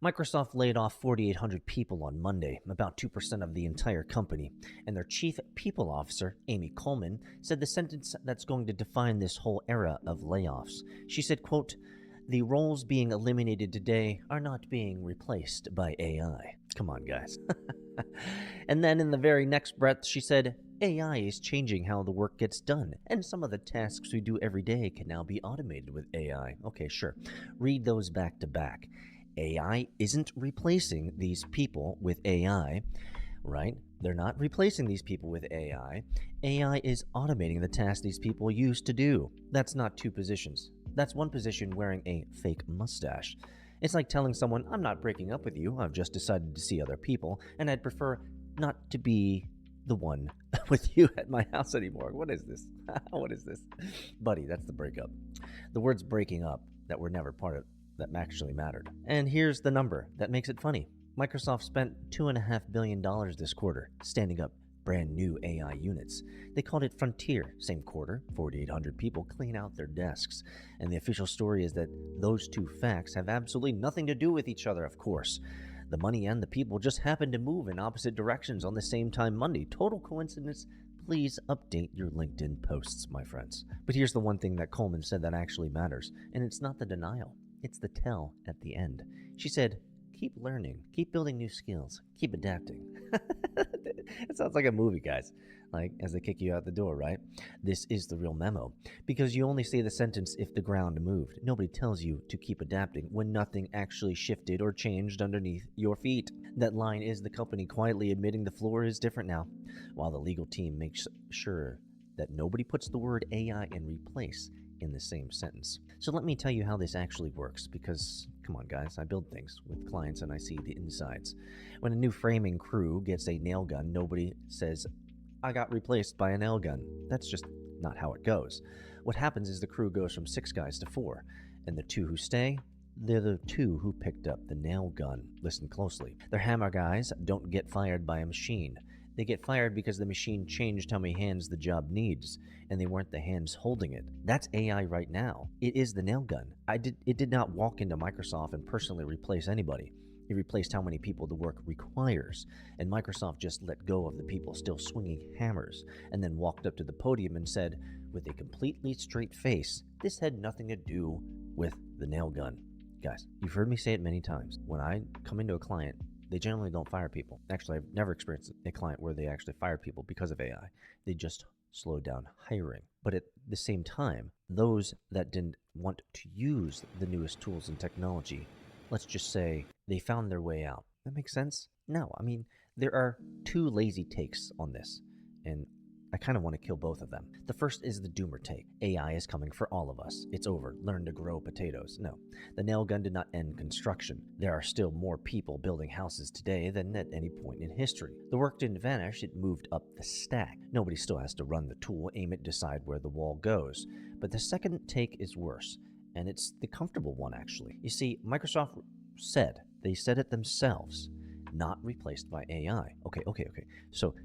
Microsoft laid off 4,800 people on Monday, about 2% of the entire company, and their chief people officer, Amy Coleman, said the sentence that's going to define this whole era of layoffs. She said, quote, "The roles being eliminated today are not being replaced by AI." Come on, guys. And then in the very next breath, she said, AI is changing how the work gets done, and some of the tasks we do every day can now be automated with AI. Okay, sure. Read those back to back. AI isn't replacing these people with AI, right? They're not replacing these people with AI. AI is automating the tasks these people used to do. That's not two positions. That's one position wearing a fake mustache. It's like telling someone, I'm not breaking up with you, I've just decided to see other people, and I'd prefer not to be the one with you at my house anymore. What is this? What is this? Buddy, that's the breakup. The words breaking up that were never part of that actually mattered. And here's the number that makes it funny. Microsoft spent $2.5 billion this quarter standing up brand new AI units. They called it Frontier. Same quarter, 4,800 people clean out their desks. And the official story is that those two facts have absolutely nothing to do with each other, of course. The money and the people just happened to move in opposite directions on the same time Monday. Total coincidence? Please update your LinkedIn posts, my friends. But here's the one thing that Coleman said that actually matters, and it's not the denial. It's the tell at the end. She said, keep learning, keep building new skills, keep adapting. It sounds like a movie, guys. Like, as they kick you out the door, right? This is the real memo. Because you only say the sentence if the ground moved. Nobody tells you to keep adapting when nothing actually shifted or changed underneath your feet. That line is the company quietly admitting the floor is different now, while the legal team makes sure that nobody puts the word AI and replace in the same sentence. So let me tell you how this actually works, because, come on guys, I build things with clients and I see the insides. When a new framing crew gets a nail gun, nobody says, I got replaced by a nail gun. That's just not how it goes. What happens is the crew goes from 6 guys to 4, and the 2 who stay, they're the 2 who picked up the nail gun. Listen closely. Their hammer guys don't get fired by a machine. They get fired because the machine changed how many hands the job needs, and they weren't the hands holding it. That's AI right now. It is the nail gun. It did not walk into Microsoft and personally replace anybody. It replaced how many people the work requires, and Microsoft just let go of the people still swinging hammers, and then walked up to the podium and said, with a completely straight face, this had nothing to do with the nail gun. Guys, you've heard me say it many times. When I come into a client, they generally don't fire people. Actually, I've never experienced a client where they actually fired people because of AI. They just slowed down hiring. But at the same time, those that didn't want to use the newest tools and technology, let's just say they found their way out. That makes sense? No, I mean, there are 2 lazy takes on this, and I kind of want to kill both of them. The first is the doomer take. AI is coming for all of us. It's over. Learn to grow potatoes. No, the nail gun did not end construction. There are still more people building houses today than at any point in history. The work didn't vanish. It moved up the stack. Nobody still has to run the tool, aim it, decide where the wall goes. But the second take is worse, and it's the comfortable one, actually. You see, Microsoft said, they said it themselves, not replaced by AI. Okay. So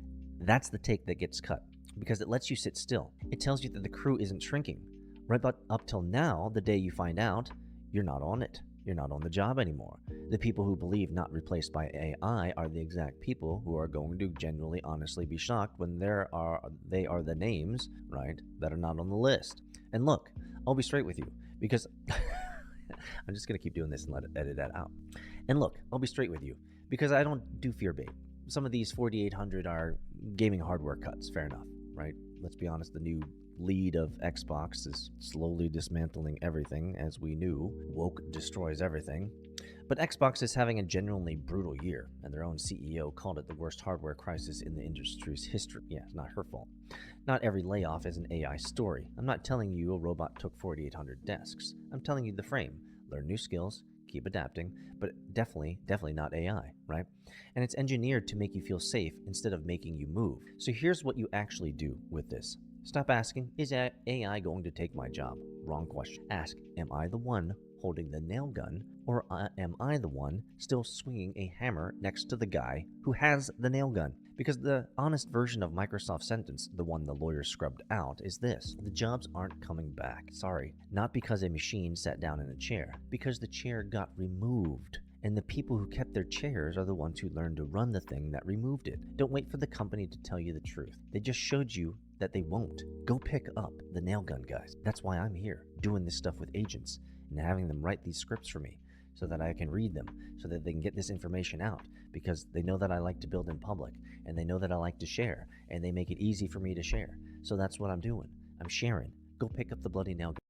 that's the take that gets cut, because it lets you sit still. It tells you that the crew isn't shrinking. Right, but up till now, the day you find out, you're not on it. You're not on the job anymore. The people who believe not replaced by AI are the exact people who are going to genuinely, honestly be shocked when they are the names, right, that are not on the list. And look, I'll be straight with you, because I'm just going to keep doing this and edit that out. And look, I'll be straight with you, because I don't do fear bait. Some of these 4,800 are gaming hardware cuts, fair enough, right? Let's be honest, the new lead of Xbox is slowly dismantling everything. As we knew, woke destroys everything. But Xbox is having a genuinely brutal year, and their own CEO called it the worst hardware crisis in the industry's history. Yeah, it's not her fault. Not every layoff is an AI story. I'm not telling you a robot took 4,800 desks. I'm telling you the frame. Learn new skills, keep adapting, but definitely not AI, right? And it's engineered to make you feel safe instead of making you move. So here's what you actually do with this. Stop asking, is AI going to take my job? Wrong question. Ask, am I the one holding the nail gun, or am I the one still swinging a hammer next to the guy who has the nail gun? Because the honest version of Microsoft's sentence, the one the lawyers scrubbed out, is this: the jobs aren't coming back. Sorry, not because a machine sat down in a chair, because the chair got removed. And the people who kept their chairs are the ones who learned to run the thing that removed it. Don't wait for the company to tell you the truth. They just showed you that they won't. Go pick up the nail gun guys. That's why I'm here, doing this stuff with agents and having them write these scripts for me so that I can read them, so that they can get this information out, because they know that I like to build in public, and they know that I like to share, and they make it easy for me to share. So that's what I'm doing. I'm sharing. Go pick up the bloody nail gun.